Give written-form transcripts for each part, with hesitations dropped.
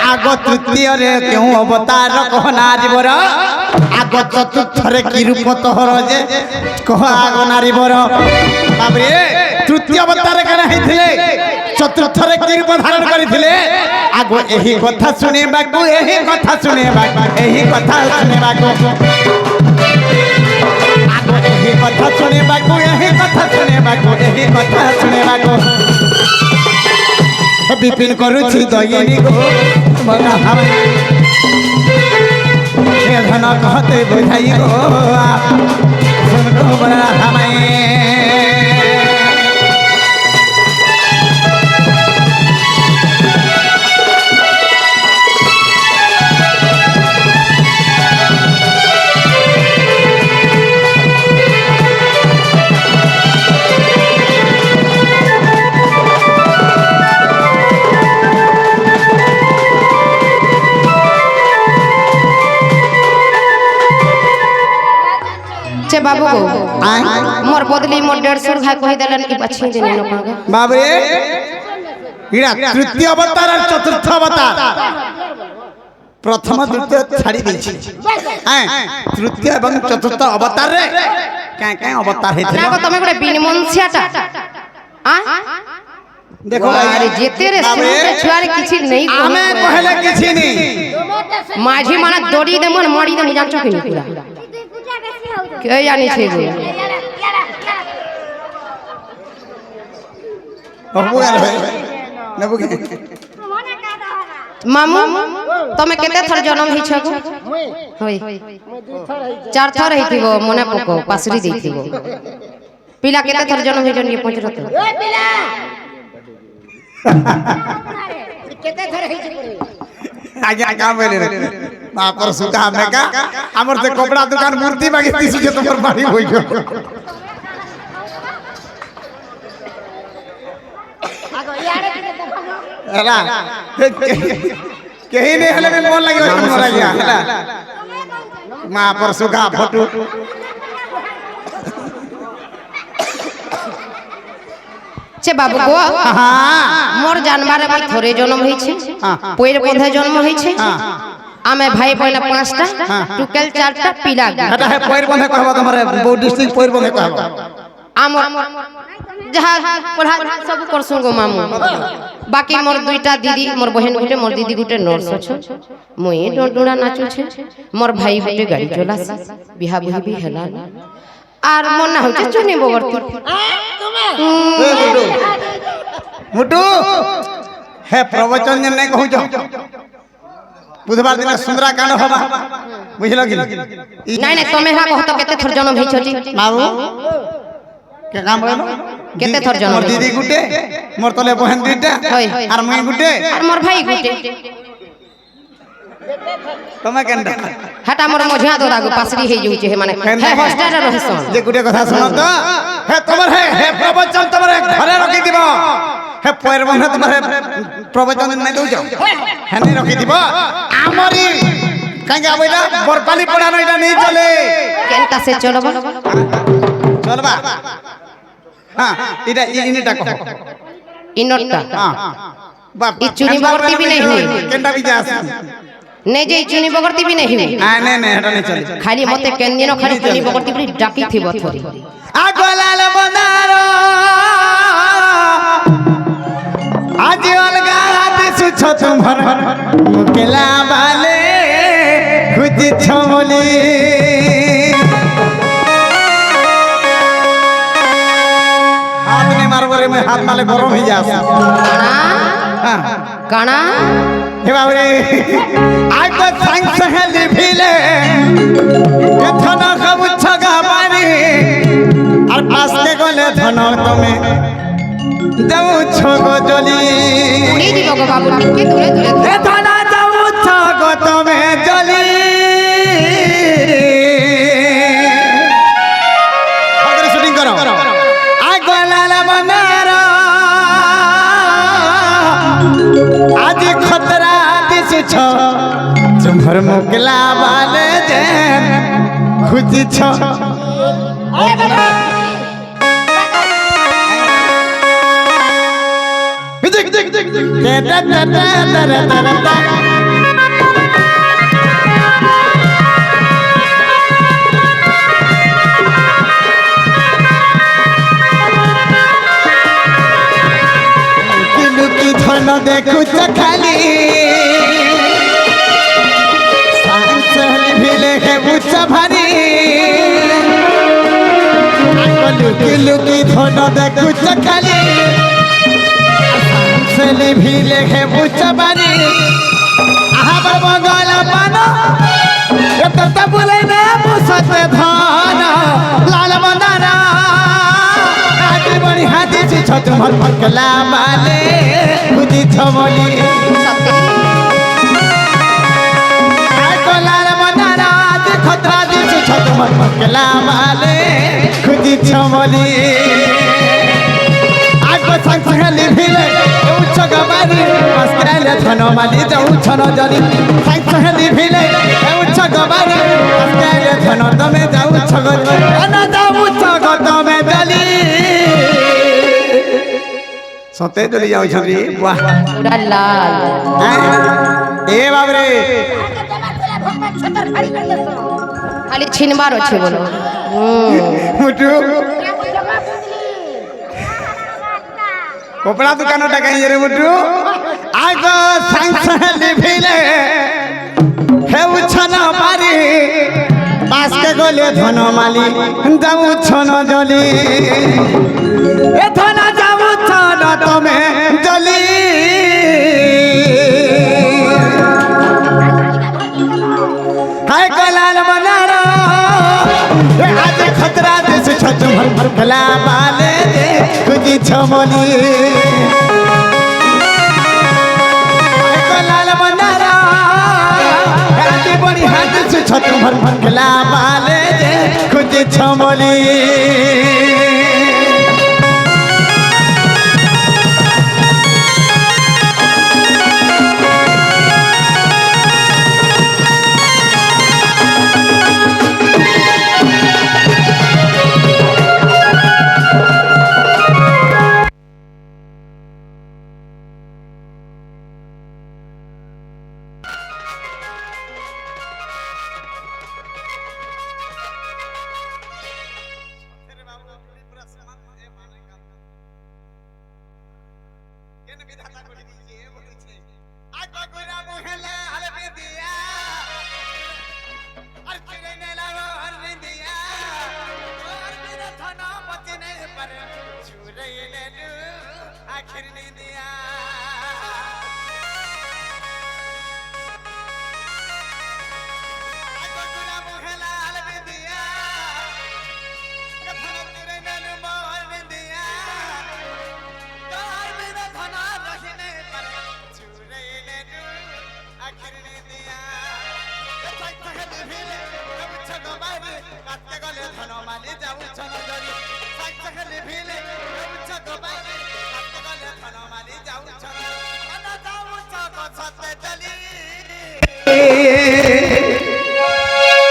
आग तृतीय रे क्यों अवतार कहना जीवर आग चतुर्थ रे की रूप तोहर जे कह आग नारी बर बाबरे तृतीय अवतार कना हेथिले चतुर्थ रे की रूप धारण करिथिले आग एही कथा सुने बाकू एही कथा सुने बाकू एही कथा सुने बाकू आग एही कथा सुने बाकू एही कथा सुने बाकू एही कथा सुने बाकू विपिन करुछि दयनी गो मना हम हे धन कहते बुझाई गो सुन गो मना हमें बाबू को मोर बदली मोर 150 भाई कहि देलन कि अच्छी दिन न पागे बाबरे इरा तृतीय अवतार और चतुर्थ अवतार प्रथम द्वितीय छाड़ी दैछि हैं तृतीय एवं चतुर्थ अवतार रे काय अवतार हेथिले ना तमे गोटे बिनमनसियाटा आ देखो अरे जेते रे छुआ रे किछि नहीं हमें कहले किछि नहीं माझी माने दड़ी दे मन मारी दे जान चके नहीं पूरा के जानी छे जे बाबू यार नबु मामू तमे केते थर जन्म हि छको होय 4 थर हिथिबो मने पको पासरी देथिबो पिला केते थर जन्म हि जन ये पंचरत्न ओए पिला केते थर हि छको आगे काम बेले रे बापर सुका हमें का हमर से कपड़ा दुकान मूर्ति बागे तीसु के तोर बाड़ी होई गयो आगो यारे एला केही नहीं हले में मन लागियो मन लागिया एला मां पर सुका फोटो छे बाबू को मोर जानबारे में थोरे जन्म होई छे पैर बंधे जन्म होई छे आमे भाई पहले 5टा टुकेल 4टा पिला हटा है पैर बंधे कहबा तमरे बो डिस्ट्रिक्ट पैर बंधे कहबा आमर जहा पढ़ा सब करसु गो मामू बाकी मोर 2टा दीदी मोर बहन गुटे मोर दीदी गुटे नर्स छ मोई डोडुड़ा नाचू छे मोर भाई गुटे गाड़ी चला बिहा बुही भी हला आर मन ना होचे चुनी बगरती मुटू हे प्रवचन नहीं कहू जो बुधवार दिन सुंदराकांड होबा बुझलो कि नहीं नहीं तमे हा कहत केते थर जन्म होई छथि बाबू के काम बोलो केते थर जन्म मोर दीदी गुटे मोर तले बहन दुटा आर मैं गुटे आर मोर भाई गुटे तमे केनटा हटा मोर मझिया दोरा गो पासरी हे जउचे हे माने हे हॉस्टल रे रहसन जे गुटे कथा सुनो तो हे तमर हे प्रवचन तमरे घरे रखि दिबो हे पैर बंधे तमरे प्रवचन नहीं दउ जाओ हे नहीं रखि दिबो आमरी कांगे आबैला बरपाली पड़ा नइटा नहीं चले केनटा से चलबो चलबा हां इटा इनेटा कहो इनटा हां बाप ई चुनी बगरती भी नहीं हुई केनटा भी जास नहीं जे चुनी बगरती भी नहीं हुई नहीं हटा नहीं चले खाली मते केन खाली चुनी बगरती भी डाकी थिबो थोरी आगोलाल मनारो आज अलगा दिसु छ तुम्हर मुकेला वाले खुद छमली हाथ नहीं मारबरे में हाथ माले गरम ही जा काना हे बाबरे आज तो संग सहली भिले एथना सब छगा बानी और आस्ते गले धन तमे जाऊ छगो जली उड़ी दिबो गो बाबू के दूरे दूरे एथना जाऊ छगो तमे जली अगर शूटिंग करो आग लाल मनारा आज खतरा दिसु छ तुम्हर मुकला वाले जे खुद छ देख देखुच खाली भिले है उच्च भारी लुकी लुकी धन देखुच खाली भिले है उच्च भारी आहाबर बंगाल पानो तब बोले ना मुसत धन लाल बंदारा आदि बड़ी हाथी छी छत भर फकला माले खुदी छमली लाल बंदारा आदि खतरा दी छी छत भर फकला माले खुदी छमली आगो संग संगली भिले उच्च गबारी मस्कराले धनमाली जाऊ छन जनी संग संगली भिले उच्च गबारी मस्कराले धन तमे जाऊ छगत अन जाऊ छगत तमे जली सते जली जाऊ छरी वाह पूरा लाल ए बाबरे खाली छिनबार আছে বলো मुटु कपड़ा दुकान कहीं रे मुटु आगो संग भिले हे उछन मारी पास के गोले धन माली जाऊ छन जली ए धन जाऊ छन तमे जली हाय कलाल बनारा आज खतरा देश छत भर भर भला माले दे खुदी छमली लाल बंदारा आज बड़ी हाथ से छत भर भर भला माले दे खुदी छमली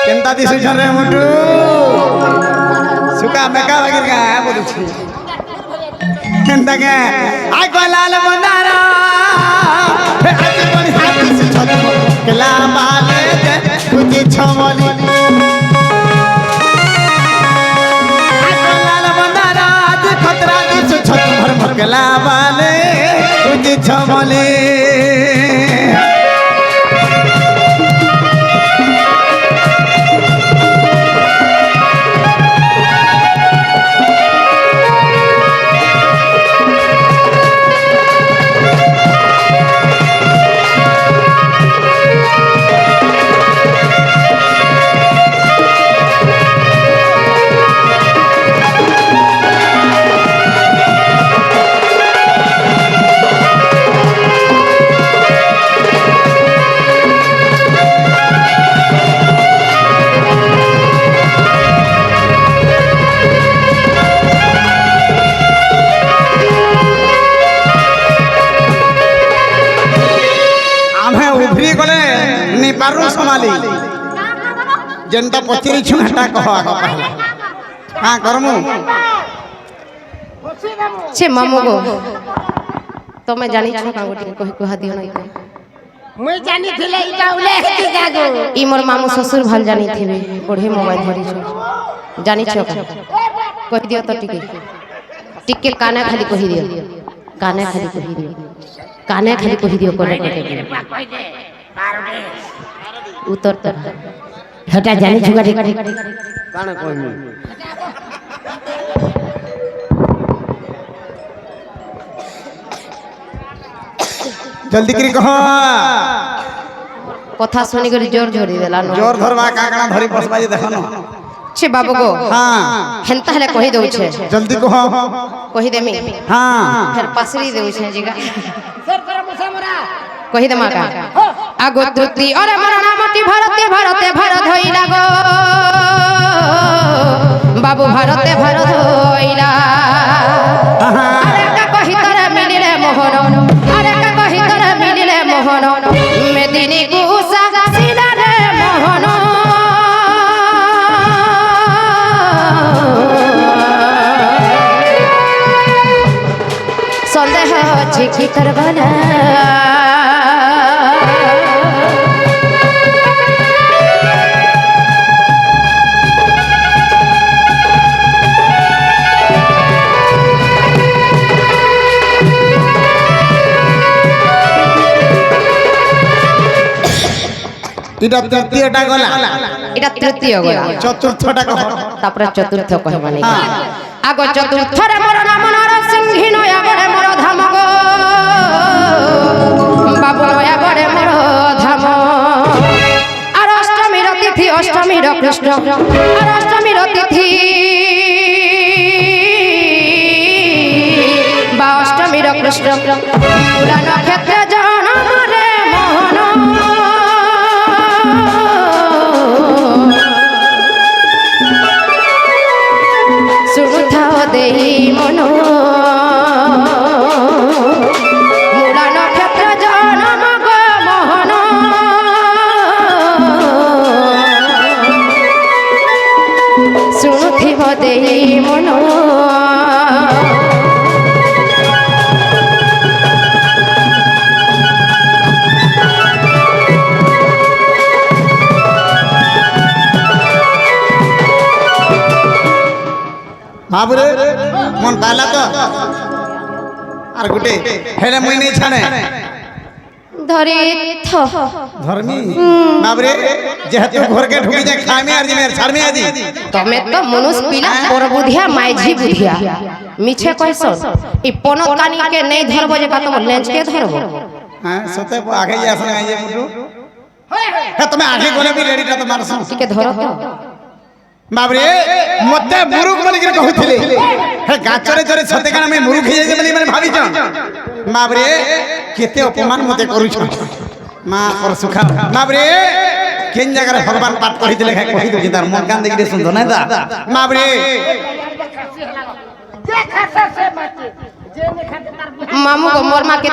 केंता दिसु छरे मुटु सुका मेका वगैरह का बोलु छी केंता के आय लाल बंदारा आज बड़ी हाथी से छत केला माले दे खुदी छमली आय लाल बंदारा आज खतरा दिसु छत भर भकला माले खुदी छमली पारू समाली जनता पचरी छुटा कह आगा पहला हां करमु छे मामू गो तमे जानि छ का गोटी कहि कहा दियो नै मुई जानि थिले इटा उले हेती जागो ई मोर मामू ससुर भल जानि थिबे बढे मोबाइल धरि छ जानि छ का कहि दियो त टिके टिके काना खाली कहि दियो काना खाली कहि दियो কানে খালি কহি দিও করে উত্তর তো হেটা জানি ঝুগা ঠিক কানে কইনি জলদি করে কহ কথা শুনি করে জোর ধরি দেলা জোর ধরবা কাকড়া ধরি বসবা যে দেখো না ছে বাবু গো হ্যাঁ হেনতা হেলে কহি দউছে জলদি কহ কহি দেমি হ্যাঁ ফের পাসরি দউছে জিগা সর করে মুসা মরা কহি দে মাকা আগো তুতি ওরে মোর নামটি ভারতে ভারতে ভারত হইলা গো বাবু ভারতে ভারত হইলা আরে কা কহি তোরা মিলিলে মোহন আরে কা কহি তোরা মিলিলে মোহন মেদিনী কুসা সিলা রে মোহন সন্দেহ আছে কি করবানা এটা তৃতীয়টা গলা এটা তৃতীয় গলা চতুর্থটা কহ তারপরে চতুর্থ কহবা নাই আগো চতুর্থ রে মোর নাম নরসিংহী নয়াগড়ে মোর ধাম গো বাবু নয়াগড়ে মোর ধাম আর অষ্টমীর তিথি অষ্টমীর কৃষ্ণ আর অষ্টমীর তিথি বা অষ্টমীর কৃষ্ণ মূলা নক্ষত্রে জনম রে মোহন শুনুথাও দেহি মন মূলা নক্ষত্র জনম গো মোহন শুনুথিব দেহি মন বাবুরে মন পাইলা তো আর গুটে হেলে মুই নেই ছানে ধরে থ ধর্মী বাবুরে যেহেতু ঘরকে ঢুকে যায় খামে আর জিমের ছাড়মে আজি তমে তো মনুষ্য পিলা বড় বুধিয়া মাইঝি বুধিয়া মিছে কইছ ই পনত কানিকে নেই ধরব যে কাতম লেঞ্চ কে ধরব হ্যাঁ সতে আগে যাস না আইয়ে মুটু হ্যাঁ তুমি আগে গলে বি রেডিটা তো মারছ টিকে ধর তো বাবরে মতে মুরুখ বলি করে কহুଥିଲେ হে গাছরে চরে সতে কান আমি মুরুখ হই যাই মানে ভাবিছ বাবরে কেতে অপমান মতে করুছ মা পর সুখা বাবরে কেন জায়গায় ভগবান পাঠ করিছিলে কহি দউছি তার মন কান দেখি সুন্দর না দা বাবরে যে খাসা সে মাটি যে নে খাতে তার মামু গো মোর মাকে